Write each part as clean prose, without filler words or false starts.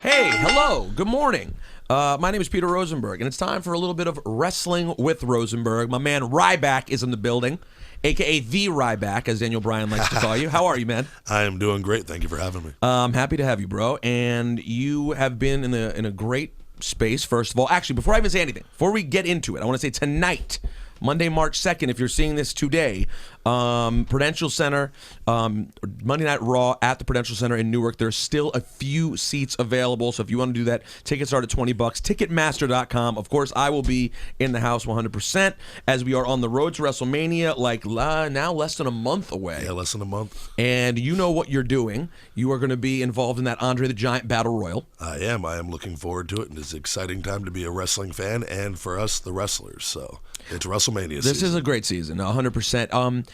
Hey, hello, good morning. My name is Peter Rosenberg, and it's time for a little bit of Wrestling with Rosenberg. My man Ryback is in the building, a.k.a. the Ryback, as Daniel Bryan likes to call you. How are you, man? I am doing great. Thank you for having me. I'm happy to have you, bro. And you have been in a great space, first of all. Actually, before I even say anything, before we get into it, I want to say tonight, Monday, March 2nd, if you're seeing this today, Prudential Center, Monday Night Raw at the Prudential Center in Newark. There's still a few seats available, so if you want to do that, tickets start at $20. Ticketmaster.com. Of course, I will be in the house 100% as we are on the road to WrestleMania, now less than a month away. Yeah, less than a month. And you know what you're doing. You are going to be involved in that Andre the Giant Battle Royal. I am. I am looking forward to it, and it's an exciting time to be a wrestling fan and for us, the wrestlers. So it's WrestleMania season. This is a great season, 100%.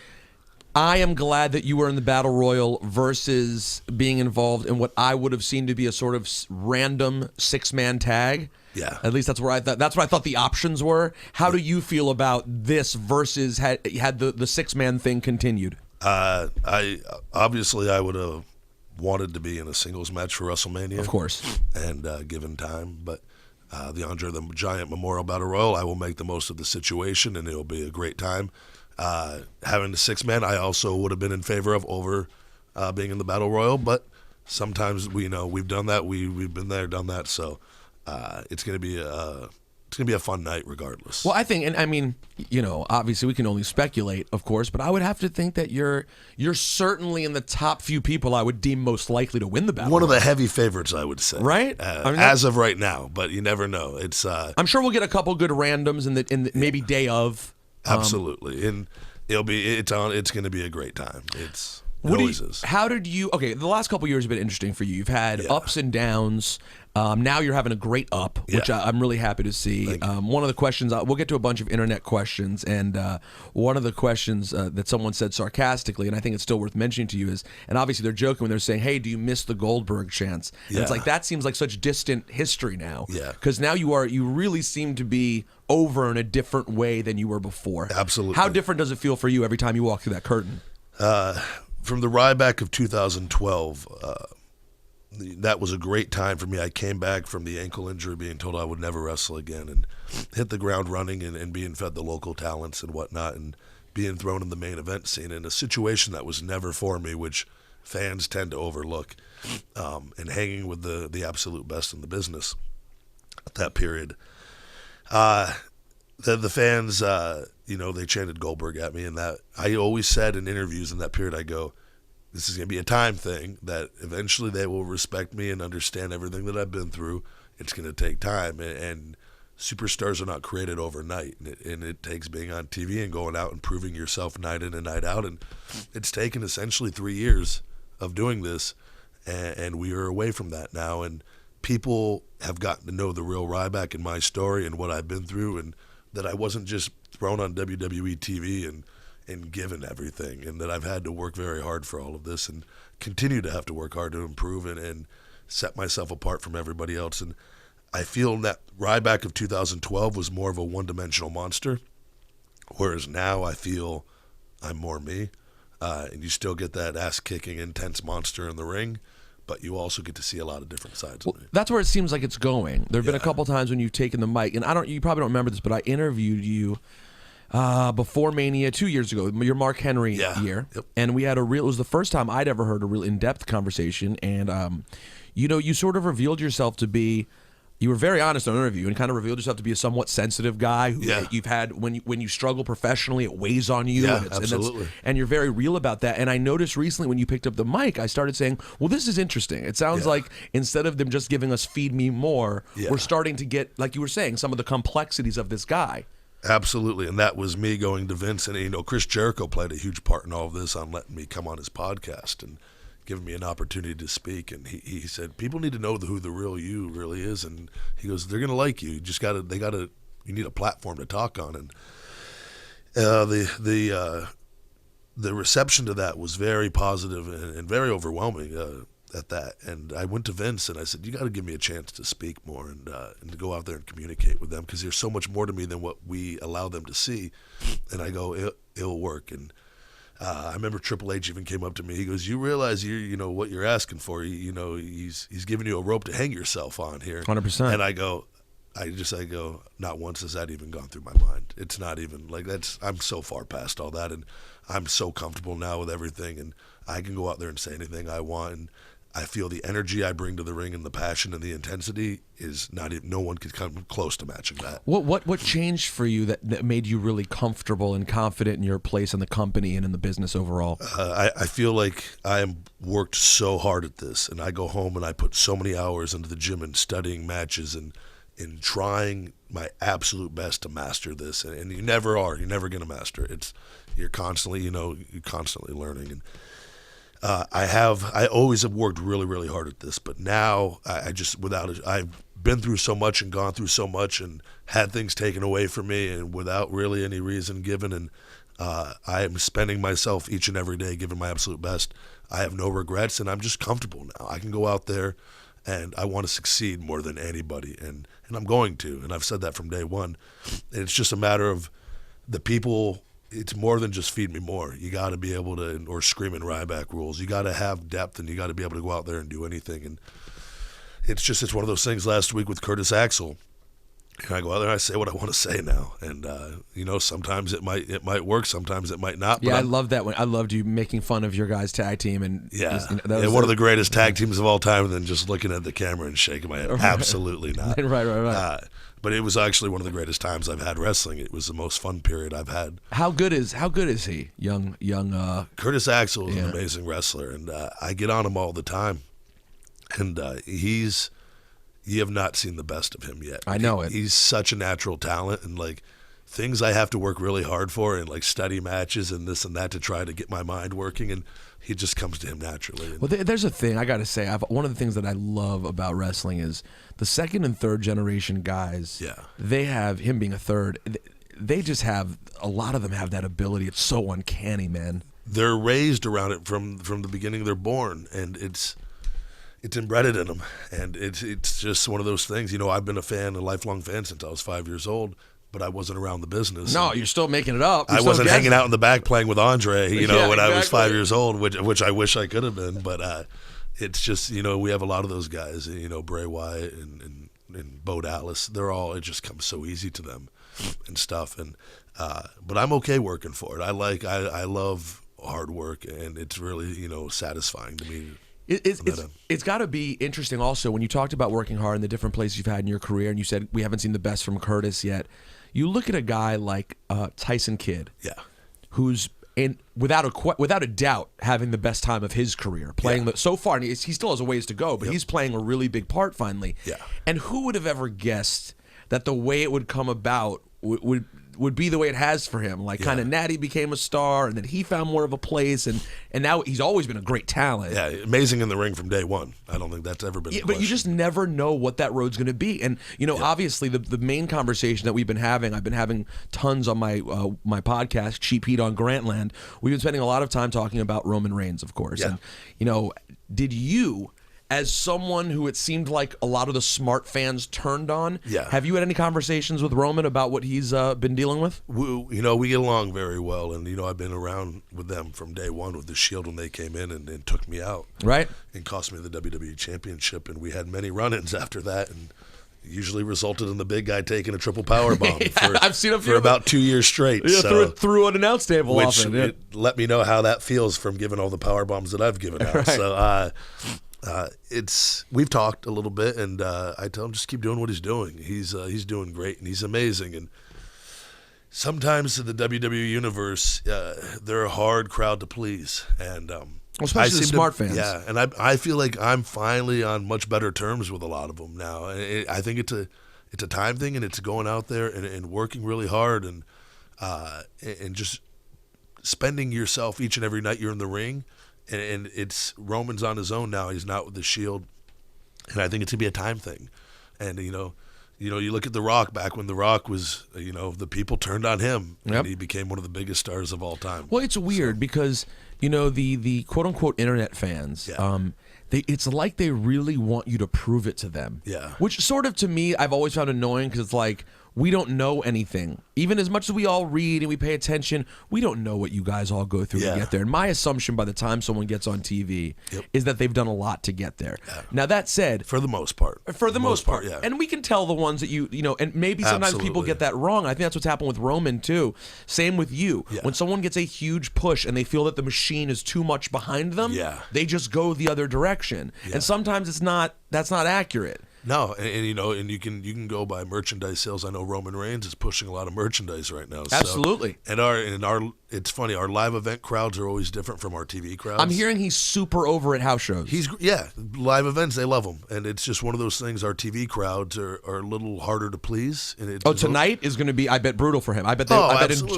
I am glad that you were in the Battle Royal versus being involved in what I would have seen to be a sort of random six-man tag. Yeah. At least that's where I thought. That's what I thought the options were. How do you feel about this versus had the six-man thing continued? I would have wanted to be in a singles match for WrestleMania, Of course. and given time, but the Andre the Giant Memorial Battle Royal, I will make the most of the situation, and it'll be a great time. Having the six-man, I also would have been in favor of over being in the Battle Royal, but sometimes we've done that. We've been there, done that. So it's gonna be a fun night regardless. Well, I think, and I mean, obviously we can only speculate, of course, but I would have to think that you're certainly in the top few people I would deem most likely to win the battle. One of the heavy favorites, I would say. Right? As of right now, but you never know. It's I'm sure we'll get a couple good randoms in the maybe day of. Absolutely, and it's going to be a great time. It always is. How did you? Okay, the last couple years have been interesting for you. You've had ups and downs. Now you're having a great up, which I'm really happy to see. One of the questions, we'll get to a bunch of internet questions, and one of the questions that someone said sarcastically, and I think it's still worth mentioning to you is, and obviously they're joking when they're saying, "Hey, do you miss the Goldberg chants?" And it's like that seems like such distant history now. Yeah. Because now you really seem to be over in a different way than you were before. Absolutely. How different does it feel for you every time you walk through that curtain? From the Ryback of 2012, that was a great time for me. I came back from the ankle injury being told I would never wrestle again and hit the ground running and being fed the local talents and whatnot and being thrown in the main event scene in a situation that was never for me, which fans tend to overlook, and hanging with the absolute best in the business at that period. The fans, they chanted Goldberg at me, and that I always said in interviews in that period, I go, this is going to be a time thing, that eventually they will respect me and understand everything that I've been through. It's going to take time, and superstars are not created overnight, and it takes being on TV and going out and proving yourself night in and night out, and it's taken essentially 3 years of doing this, and we are away from that now, and people have gotten to know the real Ryback and my story and what I've been through, and that I wasn't just thrown on WWE TV and given everything, and that I've had to work very hard for all of this and continue to have to work hard to improve and set myself apart from everybody else. And I feel that Ryback of 2012 was more of a one-dimensional monster, whereas now I feel I'm more me, and you still get that ass-kicking, intense monster in the ring, but you also get to see a lot of different sides of me. That's where it seems like it's going. There have been a couple times when you've taken the mic, and you probably don't remember this, but I interviewed you before Mania 2 years ago, your Mark Henry year, and we had it was the first time I'd ever heard a real in-depth conversation, and you sort of revealed yourself to be. You were very honest in an interview and kind of revealed yourself to be a somewhat sensitive guy who you've had when you struggle professionally, it weighs on you. Yeah, absolutely. And you're very real about that. And I noticed recently when you picked up the mic, I started saying, well, this is interesting. It sounds like instead of them just giving us feed me more, we're starting to get, like you were saying, some of the complexities of this guy. Absolutely, and that was me going to Vince, and Chris Jericho played a huge part in all of this on letting me come on his podcast and giving me an opportunity to speak. And he said, people need to know who the real you really is, and he goes, they're gonna like you. You just you need a platform to talk on. And the reception to that was very positive and very overwhelming at that. And I went to Vince and I said, you got to give me a chance to speak more and to go out there and communicate with them, because there's so much more to me than what we allow them to see. And I go, it'll work. And I remember Triple H even came up to me. He goes, "You realize you know what you're asking for. He's giving you a rope to hang yourself on here." 100%. And I go, not once has that even gone through my mind. It's not even like I'm so far past all that, and I'm so comfortable now with everything, and I can go out there and say anything I want. And I feel the energy I bring to the ring and the passion and the intensity is not even, no one could come close to matching that. What changed for you that made you really comfortable and confident in your place in the company and in the business overall? I feel like I am worked so hard at this, and I go home and I put so many hours into the gym and studying matches and trying my absolute best to master this. And you never are. You're never going to master it. You're constantly learning. And I always have worked really, really hard at this, but now I've been through so much and gone through so much and had things taken away from me and without really any reason given. And I am spending myself each and every day giving my absolute best. I have no regrets, and I'm just comfortable now. I can go out there and I want to succeed more than anybody, and I'm going to, and I've said that from day one. And it's just a matter of the people. It's more than just feed me more. You got to be able to, or screaming Ryback rules. You got to have depth, and you got to be able to go out there and do anything. And it's one of those things. Last week with Curtis Axel, and I go out there and I say what I want to say now. And sometimes it might work, sometimes it might not. Yeah, I love that one. I loved you making fun of your guys' tag team, and one of the greatest tag teams of all time. And then just looking at the camera and shaking my head. Absolutely not. Right. But it was actually one of the greatest times I've had wrestling. It was the most fun period I've had. How good is he? Young. Curtis Axel is an amazing wrestler, and I get on him all the time. And you have not seen the best of him yet. I know it. He's such a natural talent, and like things I have to work really hard for, and like study matches and this and that to try to get my mind working, and he just comes to him naturally. Well, there's a thing I got to say. One of the things that I love about wrestling is the second and third generation guys. Yeah, they have him being a third. They just have a lot of them have that ability. It's so uncanny, man. They're raised around it from the beginning they're born, and it's embedded in them, and it's just one of those things. I've been a lifelong fan since I was 5 years old, but I wasn't around the business. No, you're still making it up. I wasn't hanging out in the back playing with Andre, when I was 5 years old, which I wish I could have been. But it's just, we have a lot of those guys, Bray Wyatt and Bo Dallas. They're all, it just comes so easy to them and stuff. And but I'm okay working for it. I love hard work, and it's really, satisfying to me. It's got to be interesting also when you talked about working hard in the different places you've had in your career, and you said we haven't seen the best from Curtis yet. You look at a guy like Tyson Kidd, who's without a doubt having the best time of his career, playing so far, and he still has a ways to go, but he's playing a really big part finally. Yeah. And who would have ever guessed that the way it would come about would be the way it has for him? Like kind of Natty became a star, and then he found more of a place, and now he's always been a great talent. Yeah, amazing in the ring from day one. I don't think that's ever been a question. But you just never know what that road's going to be. And obviously the main conversation that we've been having, I've been having tons on my my podcast, Cheap Heat on Grantland. We've been spending a lot of time talking about Roman Reigns, of course. Yeah. And did you, as someone who it seemed like a lot of the smart fans turned on, have you had any conversations with Roman about what he's been dealing with? We get along very well, and I've been around with them from day one with the Shield when they came in and took me out, right, and cost me the WWE Championship, and we had many run-ins after that, and usually resulted in the big guy taking a triple power bomb I've seen a few for about 2 years straight. Through an announce table, which often. It let me know how that feels from giving all the power bombs that I've given out. Right. So. We've talked a little bit, and I tell him just keep doing what he's doing. He's doing great, and he's amazing. And sometimes in the WWE universe, they're a hard crowd to please, and especially the smart fans. Yeah, and I feel like I'm finally on much better terms with a lot of them now. And I think it's a time thing, and it's going out there and working really hard, and just spending yourself each and every night you're in the ring. And it's Roman's on his own now. He's not with the Shield, and I think it's gonna be a time thing. And you look at The Rock back when The Rock was, the people turned on him, and he became one of the biggest stars of all time. Well, it's weird because the quote unquote internet fans, it's like they really want you to prove it to them. Yeah. Which sort of to me I've always found annoying because it's like, we don't know anything. Even as much as we all read and we pay attention, we don't know what you guys all go through to get there. And my assumption by the time someone gets on TV is that they've done a lot to get there. Yeah. Now, that said... For the most part. For the most part. Yeah. And we can tell the ones that you know, and maybe sometimes people get that wrong. I think that's what's happened with Roman, too. Same with you. Yeah. When someone gets a huge push and they feel that the machine is too much behind them, they just go the other direction. Yeah. And sometimes that's not accurate. No, and you know, and you can go by merchandise sales. I know Roman Reigns is pushing a lot of merchandise right now. Absolutely. So, it's funny. Our live event crowds are always different from our TV crowds. I'm hearing he's super over at house shows. Live events, they love him, and it's just one of those things. Our TV crowds are a little harder to please. And tonight is going to be, I bet, brutal for him. I bet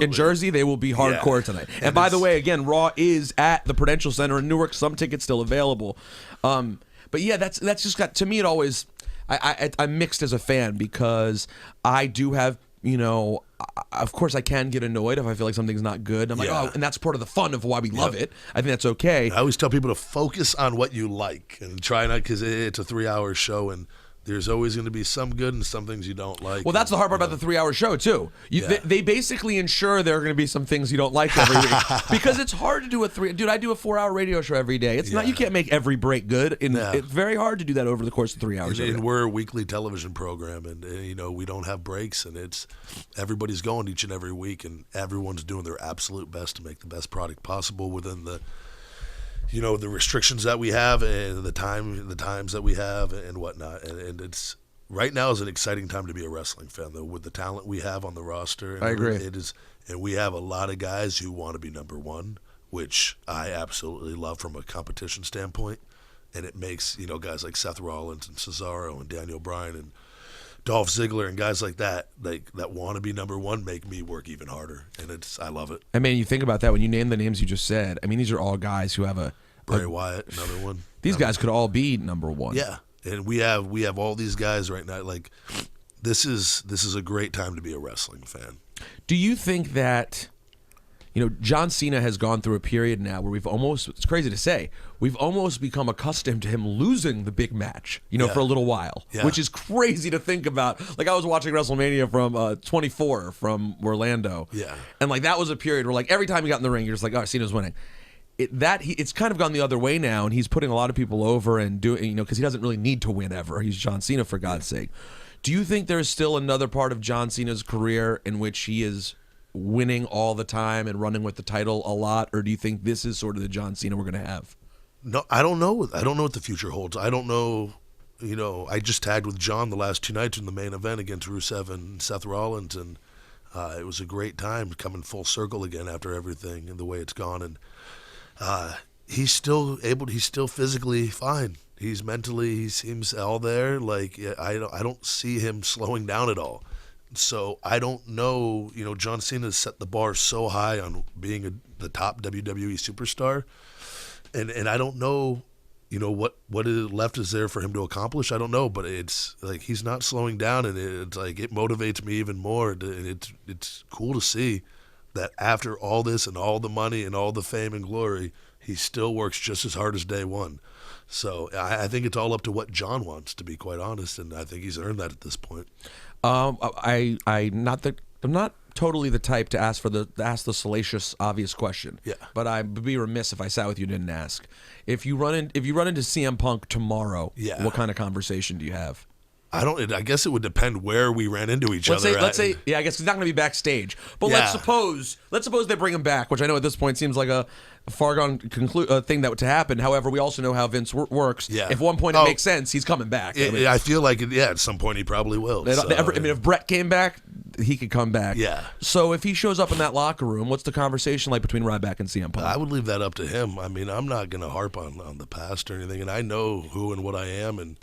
in Jersey they will be hardcore tonight. And by the way, again, Raw is at the Prudential Center in Newark. Some tickets still available. But yeah, that's just got, to me, it always. I'm mixed as a fan because I do have, you know, of course I can get annoyed if I feel like something's not good. I'm like, and that's part of the fun of why we love it. I think that's okay. I always tell people to focus on what you like and try not, because it's a 3-hour show and there's always going to be some good and some things you don't like. Well, that's the hard part about the 3-hour show, too. They basically ensure there are going to be some things you don't like every week. Because it's hard to do Dude, I do a 4-hour radio show every day. It's not, you can't make every break good. It's very hard to do that over the course of 3 hours. And we're a weekly television program, and you know, we don't have breaks, and everybody's going each and every week, and everyone's doing their absolute best to make the best product possible within the restrictions that we have and the times that we have and whatnot. And it's right now is an exciting time to be a wrestling fan, though, with the talent we have on the roster. And I agree. It is, and we have a lot of guys who want to be number one, which I absolutely love from a competition standpoint. And it makes, you know, guys like Seth Rollins and Cesaro and Daniel Bryan and Dolph Ziggler and guys like that want to be number one, make me work even harder, and I love it. I mean, you think about that when you name the names you just said. I mean, these are all guys who have Bray Wyatt, another one. These guys could all be number one. Yeah, and we have all these guys right now. Like, this is a great time to be a wrestling fan. Do you think that, you know, John Cena has gone through a period now where it's crazy to say, we've almost become accustomed to him losing the big match, you know, for a little while, which is crazy to think about. Like, I was watching WrestleMania from 24 from Orlando. Yeah. And, like, that was a period where, like, every time he got in the ring, you're just like, oh, Cena's winning. It's kind of gone the other way now, and he's putting a lot of people over and doing, you know, because he doesn't really need to win ever. He's John Cena, for God's sake. Do you think there's still another part of John Cena's career in which he is winning all the time and running with the title a lot, or do you think this is sort of the John Cena we're going to have? No, I don't know. I don't know what the future holds. I don't know. You know, I just tagged with John the last 2 nights in the main event against Rusev and Seth Rollins, and it was a great time coming full circle again after everything and the way it's gone. And he's still physically fine. He seems all there. Like, I don't see him slowing down at all. So I don't know, you know, John Cena set the bar so high on being the top WWE superstar, and I don't know, you know, what left is there for him to accomplish. I don't know, but it's like he's not slowing down, and it's like it motivates me even more. And it's cool to see that after all this and all the money and all the fame and glory, he still works just as hard as day one. So I think it's all up to what John wants, to be quite honest, and I think he's earned that at this point. I'm not totally the type to ask the salacious, obvious question. Yeah. But I'd be remiss if I sat with you and didn't ask. If you run into CM Punk tomorrow, what kind of conversation do you have? I guess it would depend where we ran into each other. Let's say, I guess he's not going to be backstage. But let's suppose they bring him back, which I know at this point seems like a far gone thing that to happen. However, we also know how Vince works. Yeah. If at one point it makes sense, he's coming back. I feel like at some point he probably will. If Brett came back, he could come back. Yeah. So if he shows up in that locker room, what's the conversation like between Ryback and CM Punk? I would leave that up to him. I mean, I'm not going to harp on the past or anything, and I know who and what I am, and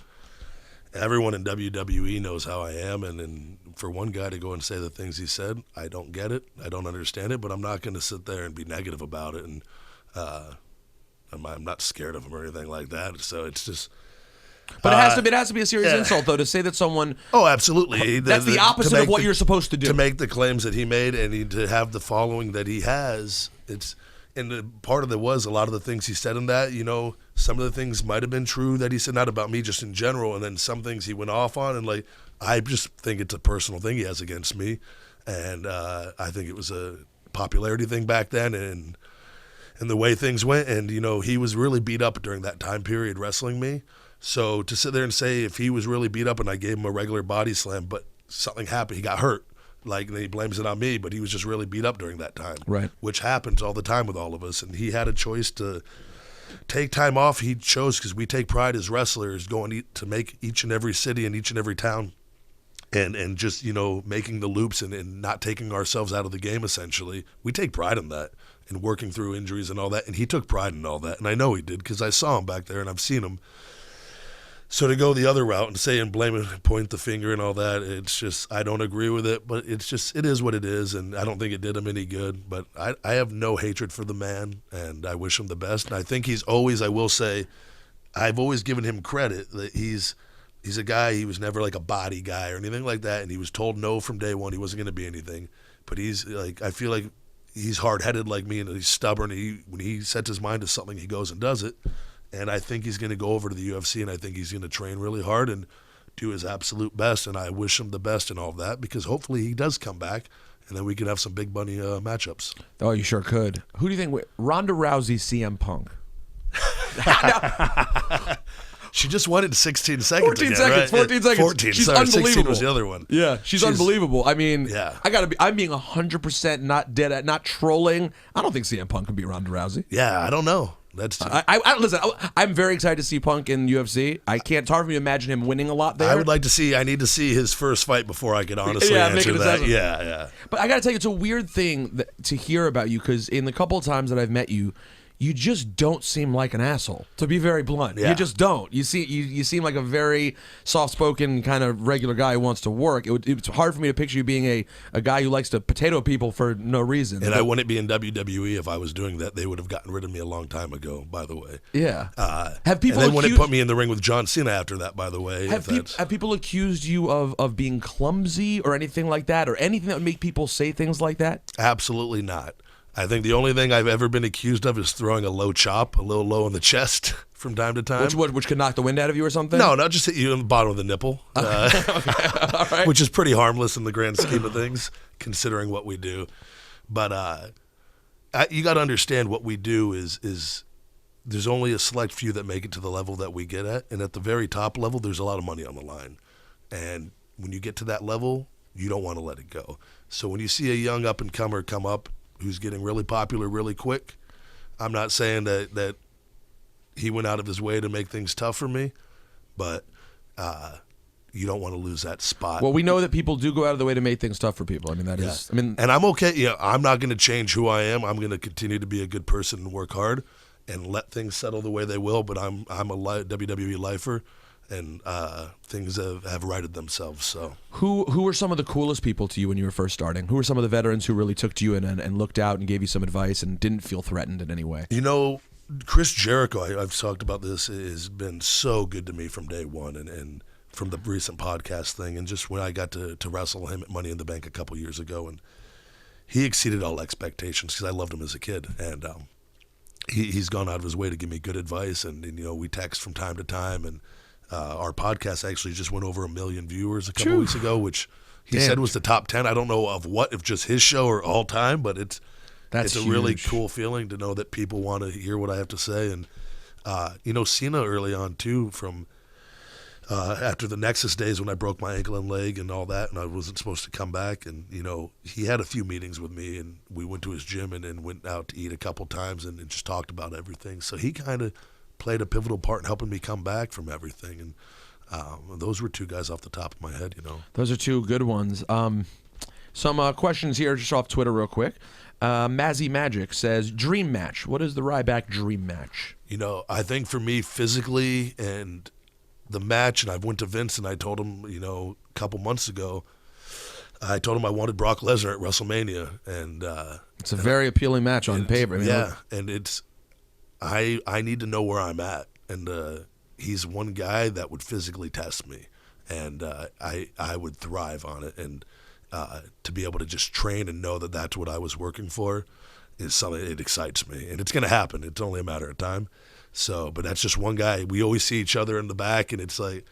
everyone in WWE knows how I am, and for one guy to go and say the things he said, I don't get it. I don't understand it, but I'm not going to sit there and be negative about it, and I'm not scared of him or anything like that. So it's just... But it has to be a serious insult, though, to say that someone... Oh, absolutely. That's the opposite of what you're supposed to do. To make the claims that he made and to have the following that he has, it's... And part of it was a lot of the things he said in that, some of the things might have been true that he said, not about me, just in general. And then some things he went off on. And, like, I just think it's a personal thing he has against me. And I think it was a popularity thing back then and the way things went. And, he was really beat up during that time period wrestling me. So to sit there and say if he was really beat up and I gave him a regular body slam, but something happened, he got hurt. Like, and he blames it on me, but he was just really beat up during that time. Right. Which happens all the time with all of us. And he had a choice to take time off. He chose, because we take pride as wrestlers, going to make each and every city and each and every town and just, making the loops and not taking ourselves out of the game, essentially. We take pride in that and working through injuries and all that. And he took pride in all that. And I know he did, because I saw him back there and I've seen him. So to go the other route and say and blame and point the finger and all that, it's just, I don't agree with it, but it's just, it is what it is, and I don't think it did him any good. But I have no hatred for the man, and I wish him the best. And I think he's always, I will say, I've always given him credit that he's a guy, he was never like a body guy or anything like that, and he was told no from day one, he wasn't going to be anything. But he's like, I feel like he's hard-headed like me, and he's stubborn. When he sets his mind to something, he goes and does it. And I think he's going to go over to the UFC, and I think he's going to train really hard and do his absolute best. And I wish him the best in all of that, because hopefully he does come back, and then we can have some big money matchups. Oh, you sure could. Who do you think? Ronda Rousey, CM Punk. She just won it in 16 seconds. 14 again, seconds. right? 14 seconds. 14. She's Sorry, unbelievable. 16 was the other one. Yeah, she's unbelievable. I mean, yeah. I'm being 100% not dead at, not trolling. I don't think CM Punk can beat Ronda Rousey. Yeah, I don't know. That's listen. I'm very excited to see Punk in UFC. It's hard for me to imagine him winning a lot there. I need to see his first fight before I could honestly answer that. Yeah. But I got to tell you, it's a weird thing to hear about you, because in the couple of times that I've met you, you just don't seem like an asshole, to be very blunt. Yeah. You just don't. You seem like a very soft-spoken kind of regular guy who wants to work. It's hard for me to picture you being a guy who likes to potato people for no reason. And I wouldn't be in WWE if I was doing that. They would have gotten rid of me a long time ago, by the way. Yeah. Have people? And they wouldn't put me in the ring with John Cena after that, by the way. Have people accused you of being clumsy or anything like that, or anything that would make people say things like that? Absolutely not. I think the only thing I've ever been accused of is throwing a low chop, a little low in the chest from time to time. Which could knock the wind out of you or something? No, just hit you in the bottom of the nipple. Okay. All right. Which is pretty harmless in the grand scheme of things, considering what we do. But you got to understand what we do is there's only a select few that make it to the level that we get at. And at the very top level, there's a lot of money on the line. And when you get to that level, you don't want to let it go. So when you see a young up-and-comer come up, who's getting really popular really quick. I'm not saying that he went out of his way to make things tough for me, but you don't want to lose that spot. Well, we know that people do go out of the way to make things tough for people. I mean, that is. I mean, and I'm okay. I'm not going to change who I am. I'm going to continue to be a good person and work hard and let things settle the way they will. But I'm a WWE lifer, and things have righted themselves. So, who were some of the coolest people to you when you were first starting? Who were some of the veterans who really took to you and looked out and gave you some advice and didn't feel threatened in any way? Chris Jericho, I've talked about this, has been so good to me from day one, and from the recent podcast thing, and just when I got to wrestle him at Money in the Bank a couple years ago, and he exceeded all expectations because I loved him as a kid, and he's gone out of his way to give me good advice, and we text from time to time, and our podcast actually just went over 1 million viewers a couple weeks ago, which he said was the top 10. I don't know if just his show or all time, but it's a really cool feeling to know that people want to hear what I have to say. And Cena early on too, from after the Nexus days when I broke my ankle and leg and all that, and I wasn't supposed to come back, and he had a few meetings with me, and we went to his gym and went out to eat a couple times and just talked about everything. So he kind of played a pivotal part in helping me come back from everything, and those were two guys off the top of my head. Those are two good ones. Some questions here just off Twitter real quick. Mazzy Magic says, dream match. What is the Ryback dream match? I think for me physically and the match, and I went to Vince and I told him, a couple months ago, I told him I wanted Brock Lesnar at WrestleMania, and it's a very appealing match on paper. And it's I need to know where I'm at, and he's one guy that would physically test me, and I would thrive on it, and to be able to just train and know that that's what I was working for, is something, it excites me, and it's going to happen. It's only a matter of time. So, but that's just one guy. We always see each other in the back, and it's like,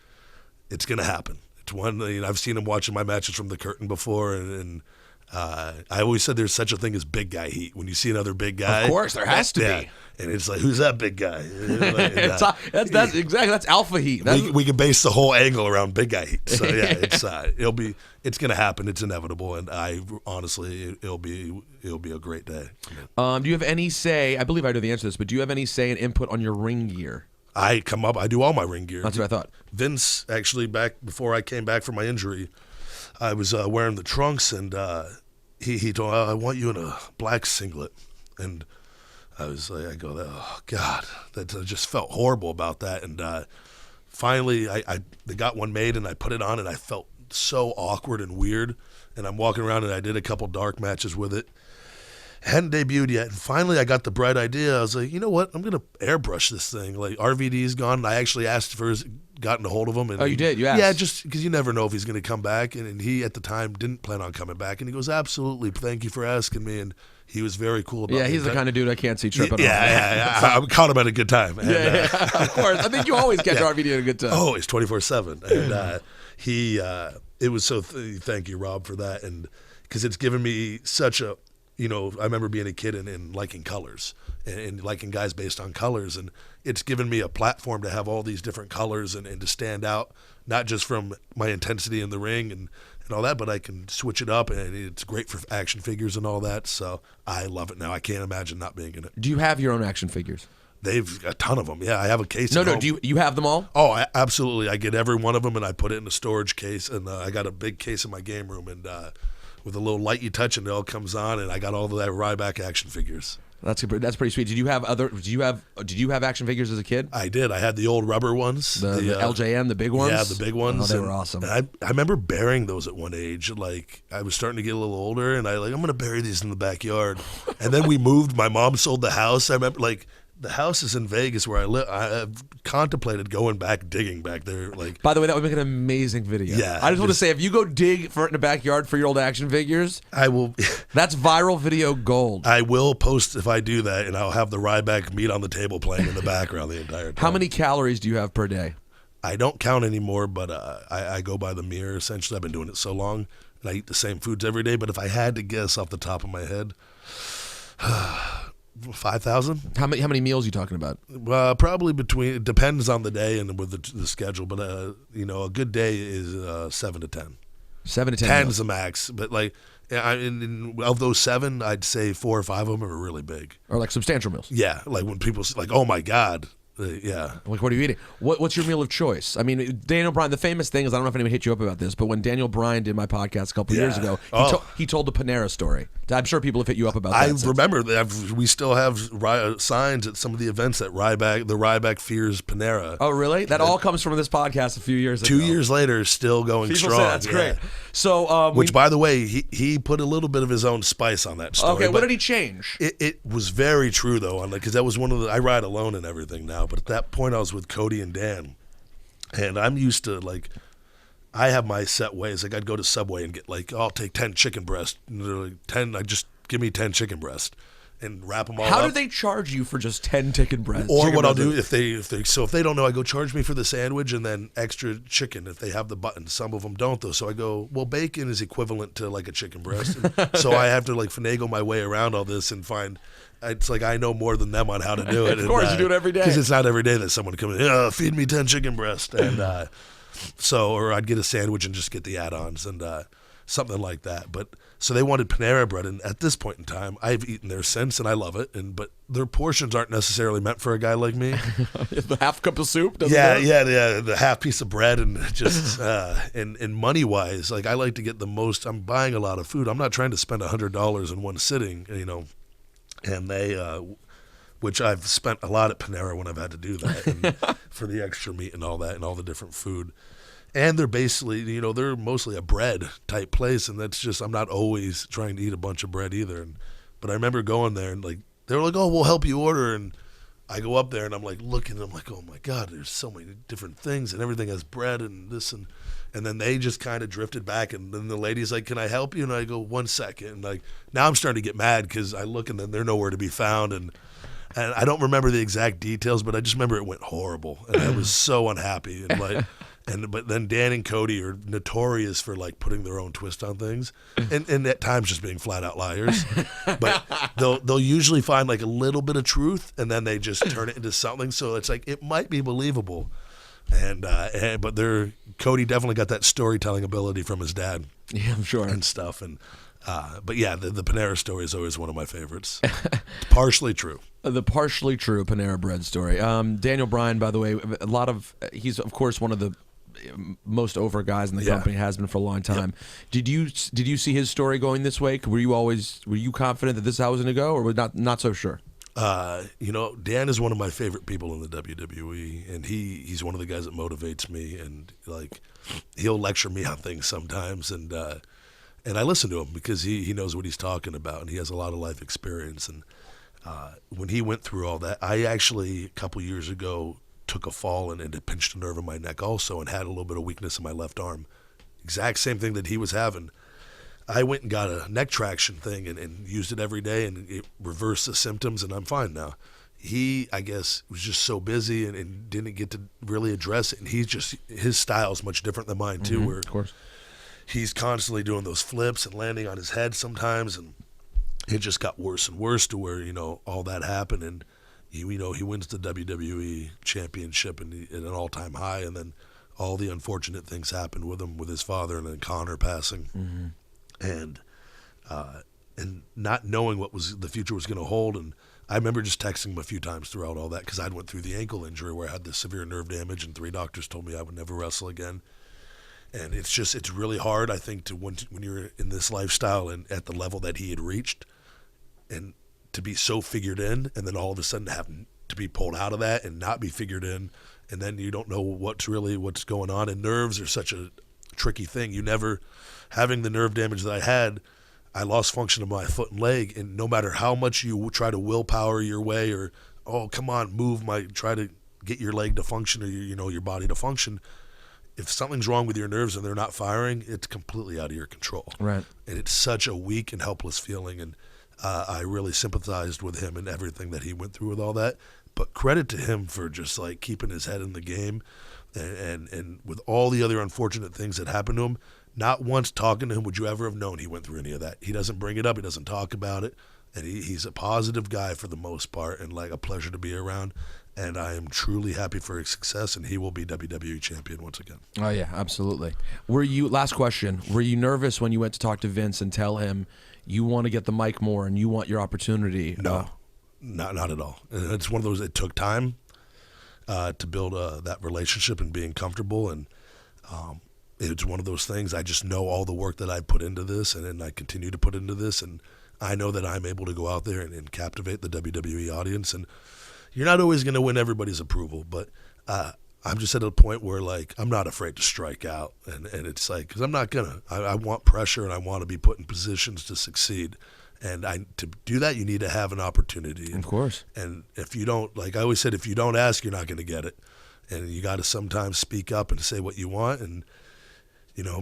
it's going to happen. It's one, I've seen him watching my matches from the curtain before, and I always said there's such a thing as big guy heat. When you see another big guy, of course there has to be. And it's like, who's that big guy? That's exactly, that's alpha heat. We can base the whole angle around big guy heat. So yeah, it's going to happen. It's inevitable, and I honestly, it'll be a great day. Do you have any say? I believe I know the answer to this, but do you have any say and input on your ring gear? I do all my ring gear. That's what I thought. Vince, actually, back before I came back from my injury, I was wearing the trunks, and he told me, I want you in a black singlet. And I was like, oh, God, I just felt horrible about that. And finally, they got one made, and I put it on, and I felt so awkward and weird. And I'm walking around, and I did a couple dark matches with it. Hadn't debuted yet, and finally I got the bright idea. I was like, you know what? I'm gonna airbrush this thing. Like RVD's gone, and I actually asked gotten a hold of him. And you did? You asked? Yeah, just because you never know if he's gonna come back. And he at the time didn't plan on coming back, and he goes, absolutely, thank you for asking me. And he was very cool about it. Yeah, he's the kind of dude I can't see tripping. Yeah. I caught him at a good time. And, of course. I think you always catch RVD at a good time. Always 24/7. And it was so. Thank you, Rob, for that, and because it's given me such a. You know, I remember being a kid and liking colors and liking guys based on colors. And it's given me a platform to have all these different colors and to stand out, not just from my intensity in the ring and all that, but I can switch it up. And it's great for action figures and all that. So I love it now. I can't imagine not being in it. Do you have your own action figures? They've a ton of them. Yeah, I have a case. No. Do you have them all? Oh, absolutely. I get every one of them and I put it in a storage case. And I got a big case in my game room. And with a little light you touch and it all comes on, and I got all of that Ryback action figures. That's pretty sweet. Did you have action figures as a kid? I did. I had the old rubber ones, the LJN, the big ones. Yeah, the big ones. Oh, they were awesome. And I remember burying those at one age. Like I was starting to get a little older, and I'm gonna bury these in the backyard. And then we moved. My mom sold the house. I remember the house is in Vegas where I live. I've contemplated going back, digging back there. Like, by the way, that would make an amazing video. Yeah, I just want to say, if you go dig for it in the backyard for your old action figures, I will. That's viral video gold. I will post if I do that, and I'll have the Ryback meat on the table playing in the background the entire time. How many calories do you have per day? I don't count anymore, but I go by the mirror. Essentially, I've been doing it so long, and I eat the same foods every day. But if I had to guess off the top of my head. 5,000. How many meals are you talking about? Probably between. It depends on the day and with the schedule, but a good day is 7 to 10. 7 to 10. 10 is the max, but of those 7, I'd say 4 or 5 of them are really big, or like substantial meals. Yeah, like when people like, oh my God. Yeah. Like, what are you eating? What's your meal of choice? I mean, Daniel Bryan, the famous thing is, I don't know if anyone hit you up about this, but when Daniel Bryan did my podcast a couple years ago, he told the Panera story. I'm sure people have hit you up about that. I remember that. We still have signs at some of the events at the Ryback fears Panera. Oh, really? That all comes from this podcast a few years ago. 2 years later, still going people strong. Say that's great. So, which, by the way, he put a little bit of his own spice on that story. Okay, what did he change? It was very true, though, because that was one of the. I ride alone and everything now, but at that point, I was with Cody and Dan, and I'm used to I have my set ways. Like I'd go to Subway and get I'll take 10 chicken breasts. 10. I just give me 10 chicken breasts and wrap them all up. How do they charge you for just 10 chicken breasts? Or what I'll do if they don't know, I go charge me for the sandwich and then extra chicken if they have the button. Some of them don't though. So I go, well, bacon is equivalent to like a chicken breast. So I have to finagle my way around all this and find. It's like I know more than them on how to do it. Of course, you do it every day. Because it's not every day that someone comes in, feed me 10 chicken breasts. And or I'd get a sandwich and just get the add-ons and something like that. But so they wanted Panera Bread, and at this point in time, I've eaten there since, and I love it. But their portions aren't necessarily meant for a guy like me. The half cup of soup? The half piece of bread, and just and money-wise, I like to get the most. I'm buying a lot of food. I'm not trying to spend $100 in one sitting, And they, which I've spent a lot at Panera when I've had to do that, and for the extra meat and all that, and all the different food. And they're basically, they're mostly a bread type place, and that's just, I'm not always trying to eat a bunch of bread either. But I remember going there, and they were like, "Oh, we'll help you order," and I go up there and I'm like looking, and I'm like, oh my God, there's so many different things, and everything has bread and this and then they just kind of drifted back, and then the lady's like, can I help you? And I go, 1 second. And like, now I'm starting to get mad because I look and then they're nowhere to be found, and I don't remember the exact details, but I just remember it went horrible, and I was so unhappy. And like, but then Dan and Cody are notorious for like putting their own twist on things, and at times just being flat out liars. But they'll usually find like a little bit of truth, and then they just turn it into something. So it's like it might be believable, but Cody definitely got that storytelling ability from his dad. Yeah, I'm sure. And stuff. And but yeah, the Panera story is always one of my favorites. Partially true. The partially true Panera Bread story. Daniel Bryan, by the way, he's of course one of the most over guys in the company, has been for a long time. Yep. Did you see his story going this way? Were you confident that this is how it was going to go, or was not so sure? Dan is one of my favorite people in the WWE, and he's one of the guys that motivates me, and like he'll lecture me on things sometimes, and I listen to him because he knows what he's talking about, and he has a lot of life experience. And when he went through all that, I actually a couple years ago took a fall and it pinched a nerve in my neck also, and had a little bit of weakness in my left arm. Exact same thing that he was having. I went and got a neck traction thing and used it every day, and it reversed the symptoms, and I'm fine now. He, I guess, was just so busy and didn't get to really address it, and his style is much different than mine too, where of course he's constantly doing those flips and landing on his head sometimes, and it just got worse and worse to where, all that happened, and he wins the WWE championship at an all-time high, and then all the unfortunate things happened with him, with his father, and then Connor passing. Mm-hmm. And not knowing what the future was going to hold. And I remember just texting him a few times throughout all that, because I'd went through the ankle injury where I had this severe nerve damage, and 3 doctors told me I would never wrestle again. And it's really hard, I think, when you're in this lifestyle and at the level that he had reached, and to be so figured in, and then all of a sudden have to be pulled out of that and not be figured in, and then you don't know what's going on. And nerves are such a tricky thing. Having the nerve damage that I had, I lost function of my foot and leg, and no matter how much you try to willpower your way, or come on, try to get your leg to function, or your body to function, if something's wrong with your nerves and they're not firing, it's completely out of your control. Right. And it's such a weak and helpless feeling, and I really sympathized with him and everything that he went through with all that. But credit to him for just like keeping his head in the game, and with all the other unfortunate things that happened to him. Not once talking to him would you ever have known he went through any of that. He doesn't bring it up. He doesn't talk about it. And he's a positive guy for the most part, and like a pleasure to be around. And I am truly happy for his success, and he will be WWE champion once again. Oh, yeah, absolutely. Last question, were you nervous when you went to talk to Vince and tell him you want to get the mic more and you want your opportunity? No, not at all. It's one of those, it took time to build that relationship and being comfortable, and it's one of those things. I just know all the work that I put into this, and I continue to put into this, and I know that I'm able to go out there and captivate the WWE audience. And you're not always going to win everybody's approval, but I'm just at a point where like I'm not afraid to strike out, and it's like, because I'm not gonna. I want pressure, and I want to be put in positions to succeed. And to do that, you need to have an opportunity. Of course. And if you don't, like I always said, if you don't ask, you're not going to get it. And you got to sometimes speak up and say what you want. And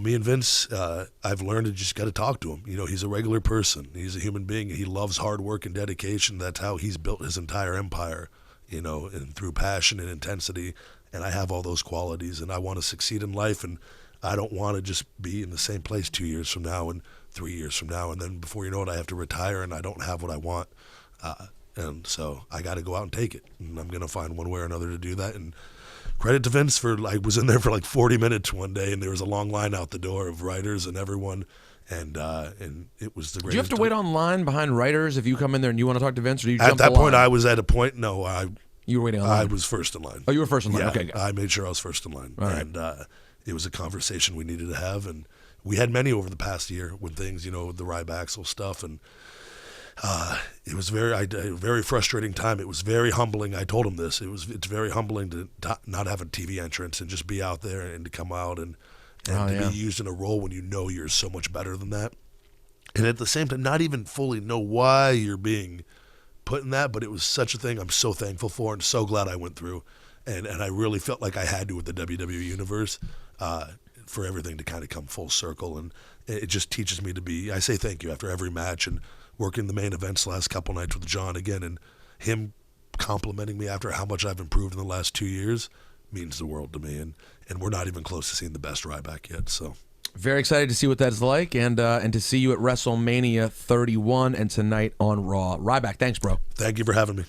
me and Vince, I've learned to just got to talk to him. He's a regular person. He's a human being. He loves hard work and dedication. That's how he's built his entire empire, and through passion and intensity. And I have all those qualities, and I want to succeed in life. And I don't want to just be in the same place 2 years from now and 3 years from now. And then before you know it, I have to retire and I don't have what I want. And so I got to go out and take it. And I'm going to find one way or another to do that. And credit to Vince I was in there for like 40 minutes one day, and there was a long line out the door of writers and everyone, and it was the greatest. Do you have to wait on line behind writers if you come in there and you want to talk to Vince, or do you At jump that the point, line? I was at a point. No, you were waiting on line. I was first in line. Oh, you were first in line. Yeah, okay. I made sure I was first in line, Right. And it was a conversation we needed to have, and we had many over the past year when things, the Ryback stuff, and it was a very frustrating time. It was very humbling. I told him this. It's very humbling to not have a TV entrance and just be out there and to come out and be used in a role when you're so much better than that. And at the same time, not even fully know why you're being put in that, but it was such a thing I'm so thankful for and so glad I went through. And I really felt like I had to with the WWE Universe for everything to kind of come full circle. And it just teaches me to be, I say thank you after every match, and working the main events last couple nights with John again, and him complimenting me after how much I've improved in the last 2 years means the world to me. And we're not even close to seeing the best Ryback yet. So very excited to see what that's like, and to see you at WrestleMania 31 and tonight on Raw. Ryback, thanks, bro. Thank you for having me.